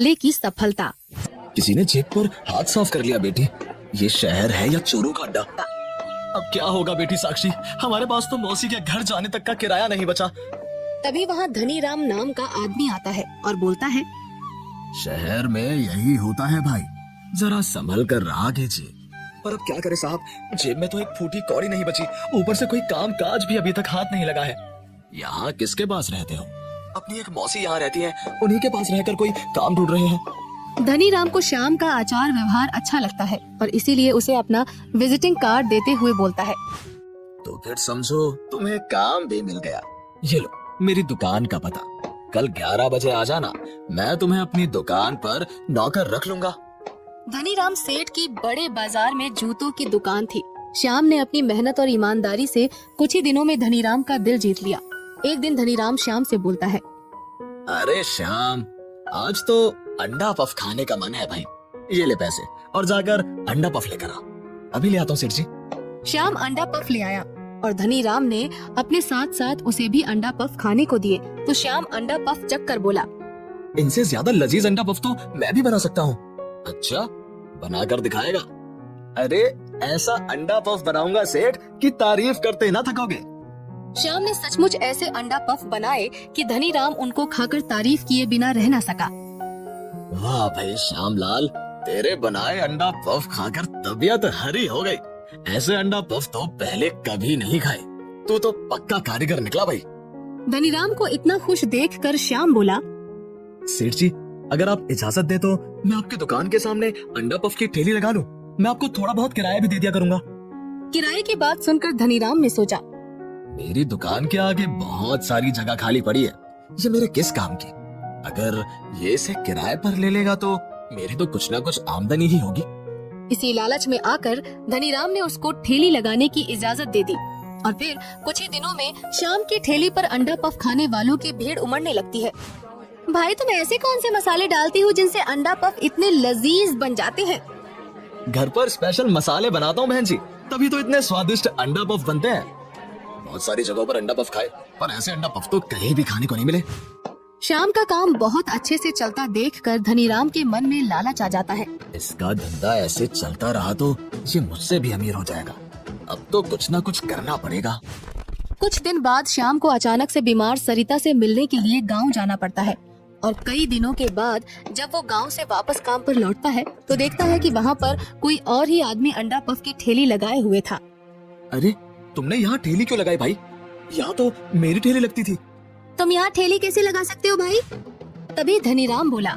ले की सफलता। किसी ने जेब पर हाथ साफ कर लिया बेटी। ये शहर है या चोरों का अड्डा? अब क्या होगा बेटी साक्षी, हमारे पास तो मौसी के घर जाने तक का किराया नहीं बचा। तभी वहाँ धनीराम नाम का आदमी आता है और बोलता है, शहर में यही होता है भाई, जरा संभल कर रहा कीजिए। पर अब क्या करे साहब, जेब में तो एक फूटी कौड़ी नहीं बची, ऊपर से कोई काम काज भी अभी तक हाथ नहीं लगा है। यहाँ किसके पास रहते हो? अपनी एक मौसी यहाँ रहती है, उन्हीं के पास रहकर कोई काम ढूंढ रहे हैं। धनीराम को श्याम का आचार व्यवहार अच्छा लगता है और इसीलिए उसे अपना विजिटिंग कार्ड देते हुए बोलता है, तो फिर समझो तुम्हें काम भी मिल गया। ये लो मेरी दुकान का पता, कल 11 बजे आ जाना, मैं तुम्हें अपनी दुकान पर नौकर रख लूंगा। धनीराम सेठ की बड़े बाजार में जूतों की दुकान थी। श्याम ने अपनी मेहनत और ईमानदारी से कुछ ही दिनों में धनीराम का दिल जीत लिया। एक दिन धनीराम श्याम से बोलता है, अरे श्याम, आज तो अंडा पफ खाने का मन है भाई, ये ले पैसे और जाकर अंडा पफ लेकर आ। अभी ले आता हूँ सेठ जी। श्याम अंडा पफ ले आया और धनीराम ने अपने साथ साथ उसे भी अंडा पफ खाने को दिए। तो श्याम अंडा पफ चख कर बोला, इनसे ज्यादा लजीज अंडा पफ तो मैं भी बना सकता हूँ। अच्छा, बनाकर दिखाएगा? अरे ऐसा अंडा पफ बनाऊंगा सेठ कि तारीफ करते ना थकोगे। श्याम ने सचमुच ऐसे अंडा पफ बनाए कि धनीराम उनको खाकर तारीफ किए बिना रह न सका। वाह भाई श्यामलाल, तेरे बनाए अंडा पफ खाकर तबीयत हरी हो गई। ऐसे अंडा पफ तो पहले कभी नहीं खाए। तू तो पक्का कारीगर निकला भाई। धनीराम को इतना खुश देखकर श्याम बोला, सेठ जी, अगर आप इजाजत दे तो मैं आपकी दुकान के सामने अंडा पफ की ठेली लगा लूं। मैं आपको थोड़ा बहुत किराया भी दे दिया करूंगा। किराए की बात सुनकर धनीराम ने सोचा, मेरी दुकान के आगे बहुत सारी जगह खाली पड़ी है, ये मेरे किस काम की? अगर ये इसे किराए पर ले लेगा तो मेरी तो कुछ न कुछ आमदनी ही होगी। इसी लालच में आकर धनीराम ने उसको ठेली लगाने की इजाजत दे दी और फिर कुछ ही दिनों में शाम की ठेली पर अंडा पफ खाने वालों की भीड़ उमड़ने लगती है। भाई, तुम ऐसे कौन से मसाले डालती हो जिनसे अंडा पफ इतने लजीज बन जाते हैं? घर पर स्पेशल मसाले बनाता हूँ बहन जी, तभी तो इतने स्वादिष्ट अंडा पफ बनते हैं। बहुत सारी जगहों पर अंडा पफ खाए, पर ऐसे अंडा पफ तो कहीं भी खाने को नहीं मिले। श्याम का काम बहुत अच्छे से चलता देखकर धनीराम के मन में लालच आ जाता है। इसका धंधा ऐसे चलता रहा तो ये मुझसे भी अमीर हो जाएगा। अब तो कुछ न कुछ करना पड़ेगा। कुछ दिन बाद श्याम को अचानक से बीमार सरिता से मिलने के लिए गांव जाना पड़ता है और कई दिनों के बाद जब वो गांव से वापस काम पर लौटता है तो देखता है कि वहाँ पर कोई और ही आदमी अंडा पफ की ठेली लगाए हुए था। अरे, तुमने यहाँ ठेली क्यों लगाई भाई? यहाँ तो मेरी ठेली लगती थी। तुम यहाँ ठेली कैसे लगा सकते हो भाई? तभी धनीराम बोला,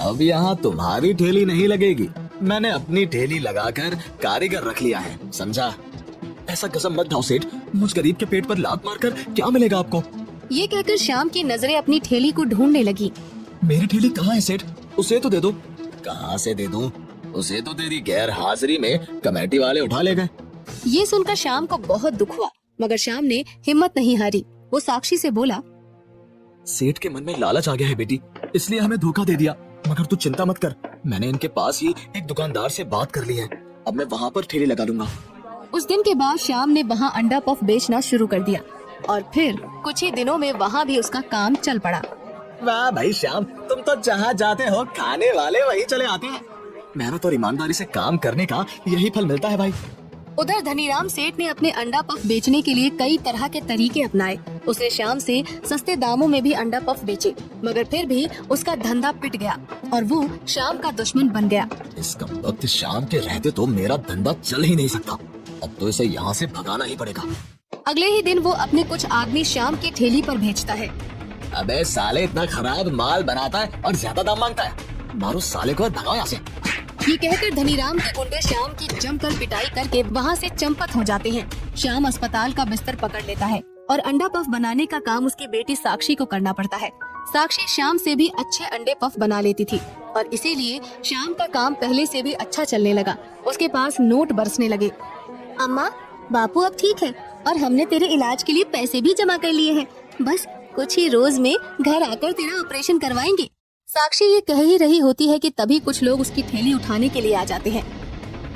अब यहाँ तुम्हारी ठेली नहीं लगेगी, मैंने अपनी ठेली लगाकर कारीगर रख लिया है, समझा? ऐसा कसम मत खाओ सेठ, मुझ गरीब के पेट पर लात मारकर क्या मिलेगा आपको? ये कहकर श्याम की नजरें अपनी ठेली को ढूंढने लगी। मेरी ठेली कहाँ है सेठ? उसे तो दे दो। कहाँ से दे दूं? उसे तो तेरी गैर हाजिरी में कमेटी वाले उठा ले गए। ये सुनकर श्याम को बहुत दुख हुआ, मगर श्याम ने हिम्मत नहीं हारी। वो साक्षी से बोला, सेठ के मन में लालच आ गया है बेटी, इसलिए हमें धोखा दे दिया। मगर तू चिंता मत कर, मैंने इनके पास ही एक दुकानदार से बात कर ली है। अब मैं वहाँ पर ठेली लगा लूंगा। उस दिन के बाद श्याम ने वहाँ अंडा पफ बेचना शुरू कर दिया और फिर कुछ ही दिनों में वहाँ भी उसका काम चल पड़ा। वाह भाई श्याम, तुम तो जहाँ जाते हो खाने वाले वही चले आते हैं। मेहनत और ईमानदारी से काम करने का यही फल मिलता है भाई। उधर धनीराम सेठ ने अपने अंडा पफ बेचने के लिए कई तरह के तरीके अपनाए। उसने श्याम से सस्ते दामों में भी अंडा पफ बेचे, मगर फिर भी उसका धंधा पिट गया और वो श्याम का दुश्मन बन गया। इसका वक्त श्याम के रहते तो मेरा धंधा चल ही नहीं सकता। अब तो इसे यहाँ से भगाना ही पड़ेगा। अगले ही दिन वो अपने कुछ आदमी श्याम की ठेली पर भेजता है। अबे साले, इतना खराब माल बनाता है और ज्यादा दाम मांगता है, मारो साले को और भगाओ यहाँ से। ये कहकर धनीराम के गुंडे श्याम की जमकर पिटाई करके वहाँ से चंपत हो जाते हैं। श्याम अस्पताल का बिस्तर पकड़ लेता है और अंडा पफ बनाने का काम उसकी बेटी साक्षी को करना पड़ता है। साक्षी श्याम से भी अच्छे अंडे पफ बना लेती थी और इसीलिए श्याम का काम पहले से भी अच्छा चलने लगा। उसके पास नोट बरसने लगे। अम्मा, बापू अब ठीक है और हमने तेरे इलाज के लिए पैसे भी जमा कर लिए हैं। बस कुछ ही रोज में घर आकर तेरा ऑपरेशन करवाएंगे। साक्षी ये कह ही रही होती है कि तभी कुछ लोग उसकी ठेली उठाने के लिए आ जाते हैं।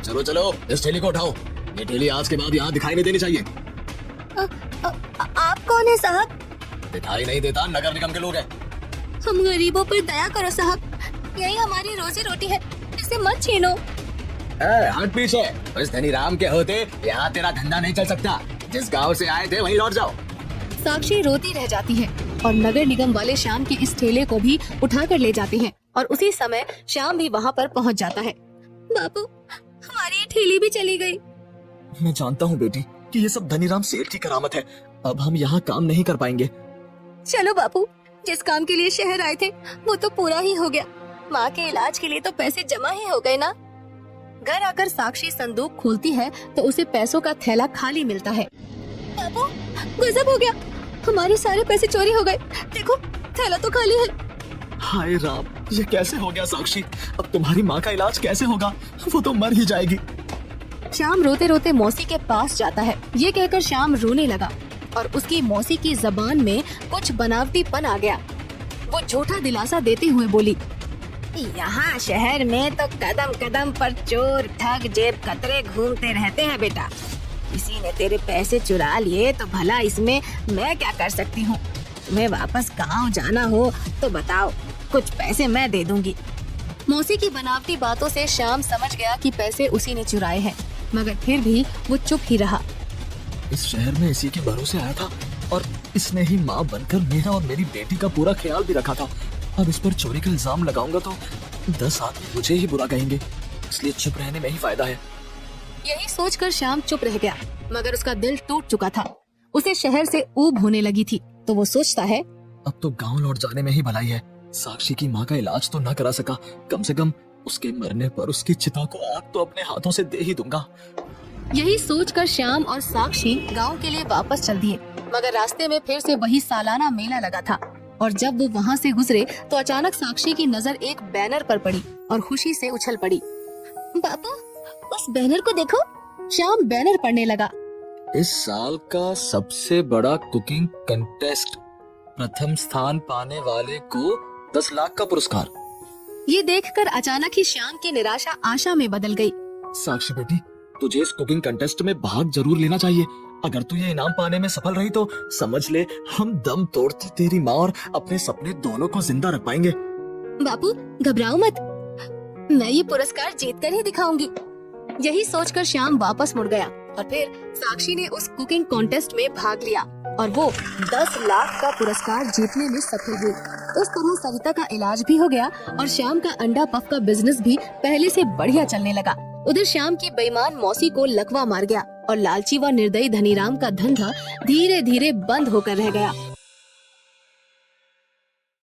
चलो चलो, इस ठेली को उठाओ। ये ठेली आज के बाद यहाँ दिखाई नहीं देनी चाहिए। आप कौन है साहब? दिखाई नहीं देता, नगर निगम के लोग हैं। हम गरीबों पर दया करो साहब, यही हमारी रोजी रोटी है, इसे मत छीनो। हट पीछे। उस धनीराम के होते यहाँ तेरा धंधा नहीं चल सकता। जिस गांव से आए थे वहीं लौट जाओ। साक्षी रोती रह जाती है और नगर निगम वाले श्याम के इस ठेले को भी उठाकर ले जाते हैं और उसी समय श्याम भी वहाँ पर पहुँच जाता है। बापू, हमारी ये ठेली भी चली गई। मैं जानता हूँ बेटी कि ये सब धनीराम सेठ की करामत है। अब हम यहाँ काम नहीं कर पाएंगे। चलो बापू, जिस काम के लिए शहर आए थे वो तो पूरा ही हो गया। माँ के इलाज के लिए तो पैसे जमा ही हो गए ना। घर आकर साक्षी संदूक खोलती है तो उसे पैसों का थैला खाली मिलता है। बापू, गजब हो गया, हमारे सारे पैसे चोरी हो गए। देखो, थैला तो खाली है। हाय राम, ये कैसे हो गया साक्षी? अब तुम्हारी माँ का इलाज कैसे होगा? वो तो मर ही जाएगी। श्याम रोते रोते मौसी के पास जाता है। ये कहकर श्याम रोने लगा और उसकी मौसी की जबान में कुछ बनावटीपन आ गया। वो झूठा दिलासा देते हुए बोली, यहाँ शहर में तो कदम कदम पर चोर, ठग, जेब कतरे घूमते रहते हैं बेटा। किसी ने तेरे पैसे चुरा लिए तो भला इसमें मैं क्या कर सकती हूँ। तुम्हें वापस गाँव जाना हो तो बताओ, कुछ पैसे मैं दे दूंगी। मौसी की बनावटी बातों से श्याम समझ गया कि पैसे उसी ने चुराए हैं, मगर फिर भी वो चुप ही रहा। इस शहर में इसी के भरोसे आया था और इसने ही माँ बनकर मेरा और मेरी बेटी का पूरा ख्याल भी रखा था। अब इस पर चोरी का इल्जाम लगाऊंगा तो 10 आदमी मुझे ही बुरा कहेंगे, इसलिए चुप रहने में ही फायदा है। यही सोचकर श्याम चुप रह गया, मगर उसका दिल टूट चुका था। उसे शहर से ऊब होने लगी थी, तो वो सोचता है, अब तो गांव लौट जाने में ही भलाई है। साक्षी की माँ का इलाज तो न करा सका, कम से कम उसके मरने पर उसकी चिता को आग तो अपने हाथों से दे ही दूंगा। यही सोचकर श्याम और साक्षी गांव के लिए वापस चल दिए, मगर रास्ते में फिर से वही सालाना मेला लगा था। और जब वो वहाँ से गुजरे तो अचानक साक्षी की नजर एक बैनर पर पड़ी और खुशी से उछल पड़ी। बापू, उस बैनर को देखो। श्याम बैनर पढ़ने लगा। इस साल का सबसे बड़ा कुकिंग कंटेस्ट, प्रथम स्थान पाने वाले को 10 लाख का पुरस्कार। ये देखकर अचानक ही श्याम की निराशा आशा में बदल गई। साक्षी बेटी, तुझे इस कुकिंग कंटेस्ट में भाग जरूर लेना चाहिए। अगर तू ये इनाम पाने में सफल रही तो समझ ले, हम दम तोड़ते तेरी माँ और अपने सपने दोनों को जिंदा रख पाएंगे। बापू, घबराओ मत, मैं ये पुरस्कार जीत कर ही दिखाऊंगी। यही सोचकर श्याम वापस मुड़ गया और फिर साक्षी ने उस कुकिंग कॉन्टेस्ट में भाग लिया और वो 10 लाख का पुरस्कार जीतने में सफल हुई। इस तरह सविता का इलाज भी हो गया और श्याम का अंडा पफ का बिजनेस भी पहले से बढ़िया चलने लगा। उधर श्याम की बेईमान मौसी को लकवा मार गया और लालची व निर्दयी धनीराम का धंधा धीरे धीरे बंद होकर रह गया।